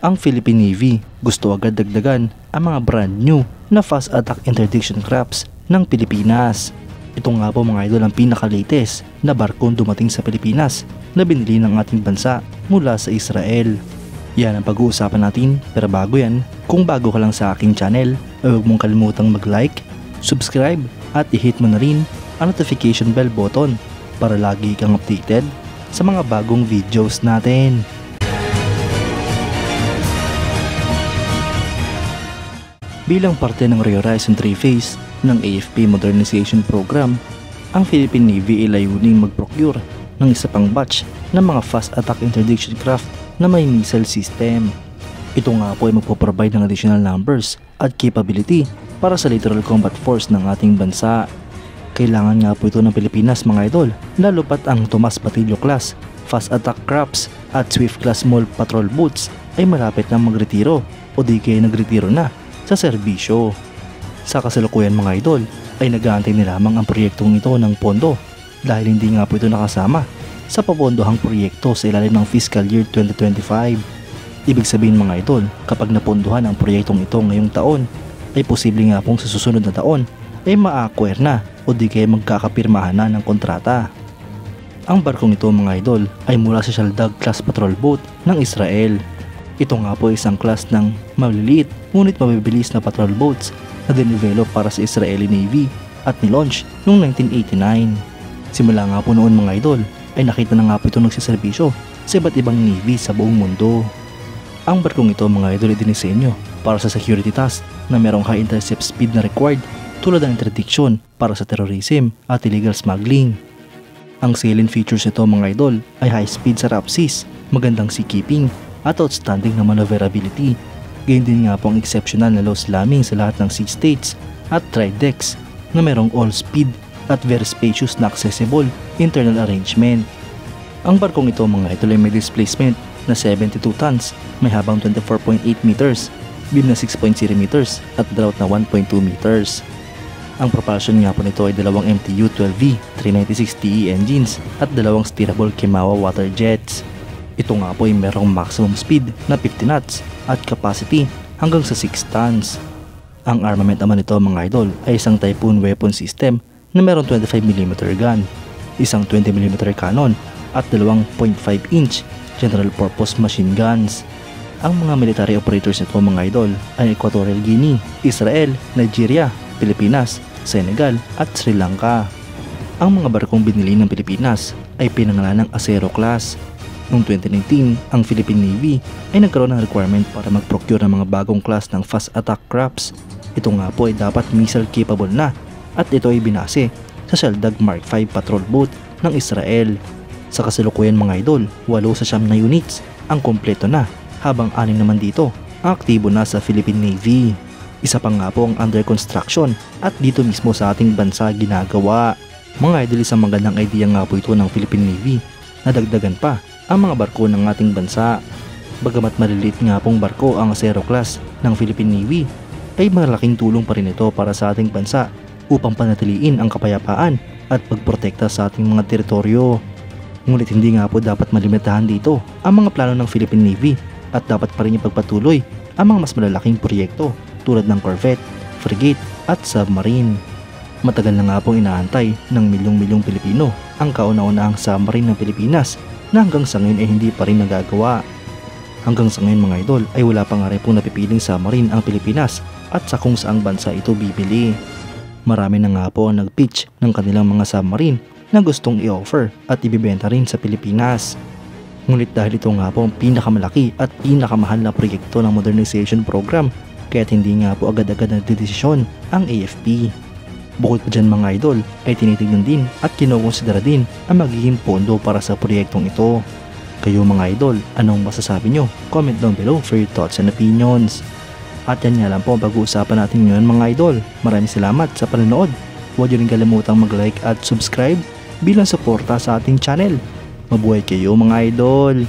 Ang Philippine Navy gusto agad dagdagan ang mga brand new na fast attack interdiction crafts ng Pilipinas. Ito nga po mga idol ang pinaka-latest na barkong dumating sa Pilipinas na binili ng ating bansa mula sa Israel. Yan ang pag-uusapan natin, pero bago yan, kung bago ka lang sa aking channel, ay huwag mong kalimutang mag-like, subscribe at i-hit mo na rin ang notification bell button para lagi kang updated sa mga bagong videos natin. Bilang parte ng Rehorizon 3 phase ng AFP Modernization Program, ang Philippine Navy ay layuning mag-procure ng isa pang batch ng mga fast attack interdiction craft na may missile system. Ito nga po ay magpo-provide ng additional numbers at capability para sa littoral combat force ng ating bansa. Kailangan nga po ito ng Pilipinas mga idol, lalo pat ang Tomas Batillo class, fast attack crafts at Swift class small patrol boats ay malapit na magretiro o di kaya nagretiro na sa serbisyo. Sa kasalukuyan mga idol ay nag-aantay ni lamang ang proyektong ito ng pondo dahil hindi nga po ito nakasama sa papondohang proyekto sa ilalim ng fiscal year 2025. Ibig sabihin mga idol, kapag napondohan ang proyektong ito ngayong taon ay posible nga pong sa susunod na taon ay ma-acquire na o di kaya magkakapirmahan na ng kontrata. Ang barkong ito mga idol ay mula sa Shaldag class patrol boat ng Israel. Ito nga po isang class ng maliliit ngunit mabibilis na patrol boats na dinevelop para sa Israeli Navy at nilaunch noong 1989. Simula nga po noon mga idol ay nakita na nga po ito nagsiservisyo sa iba't ibang navy sa buong mundo. Ang barkong ito mga idol ay dinisenyo para sa security task na merong high intercept speed na required tulad ng interdiction para sa terrorism at illegal smuggling. Ang salient features nito mga idol ay high speed sa rough seas, magandang seakeeping at outstanding na maneuverability. Gayon din nga po ang exceptional na low slamming sa lahat ng sea states at tri-decks na merong all speed at very spacious na accessible internal arrangement. Ang barkong ito mga idol ay may displacement na 72 tons, may habang 24.8 meters, beam na 6.0 meters at draught na 1.2 meters. Ang propulsion nga po nito ay dalawang MTU 12V 396TE engines at dalawang steerable Kimawa water jets. Ito nga po ay merong maximum speed na 50 knots at capacity hanggang sa 6 tons. Ang armament naman nito mga idol ay isang Typhoon weapon system na merong 25mm gun, isang 20mm cannon at dalawang 0.5-inch general purpose machine guns. Ang mga military operators nito mga idol ay Equatorial Guinea, Israel, Nigeria, Pilipinas, Senegal at Sri Lanka. Ang mga barkong binili ng Pilipinas ay pinangalan ng Acero class. Noong 2019, ang Philippine Navy ay nagkaroon ng requirement para mag-procure ng mga bagong class ng fast attack crafts. Ito nga po ay dapat missile capable na at ito ay binase sa Shaldag Mark V patrol boat ng Israel. Sa kasalukuyan mga idol, 8 sa 9 na units ang kompleto na habang 6 naman dito ang aktibo na sa Philippine Navy. Isa pa nga po ang under construction at dito mismo sa ating bansa ginagawa. Mga idol, isang magandang idea nga po ito ng Philippine Navy na dagdagan pa ang mga barko ng ating bansa. Bagamat maliliit nga pong barko ang Acero class ng Philippine Navy, ay malaking tulong pa rin ito para sa ating bansa upang panatiliin ang kapayapaan at pagprotekta sa ating mga teritoryo. Ngunit hindi nga po dapat malimitahan dito ang mga plano ng Philippine Navy at dapat pa rin ipagpatuloy ang mga mas malalaking proyekto tulad ng corvette, frigate at submarine. Matagal na nga pong inaantay ng milyong-milyong Pilipino ang kauna-unahang submarine ng Pilipinas na hanggang sa ngayon ay hindi pa rin nagagawa. Hanggang sa ngayon mga idol ay wala pa nga rin pong napipiling submarine ang Pilipinas at sa kung saang bansa ito bibili. Marami na nga po ang nag-pitch ng kanilang mga submarine na gustong i-offer at ibibenta rin sa Pilipinas. Ngunit dahil ito nga po ang pinakamalaki at pinakamahal na proyekto ng modernization program, kaya't hindi nga po agad-agad nagdedesisyon ang AFP. Bukod pa dyan mga idol ay tinitignan din at kinukonsidera din ang magiging pondo para sa proyektong ito. Kayo mga idol, anong masasabi nyo? Comment down below for your thoughts and opinions. At yan nga lang po ang pag-uusapan natin ngayon mga idol. Maraming salamat sa panonood. Huwag nyo rin kalimutang mag-like at subscribe bilang suporta sa ating channel. Mabuhay kayo mga idol!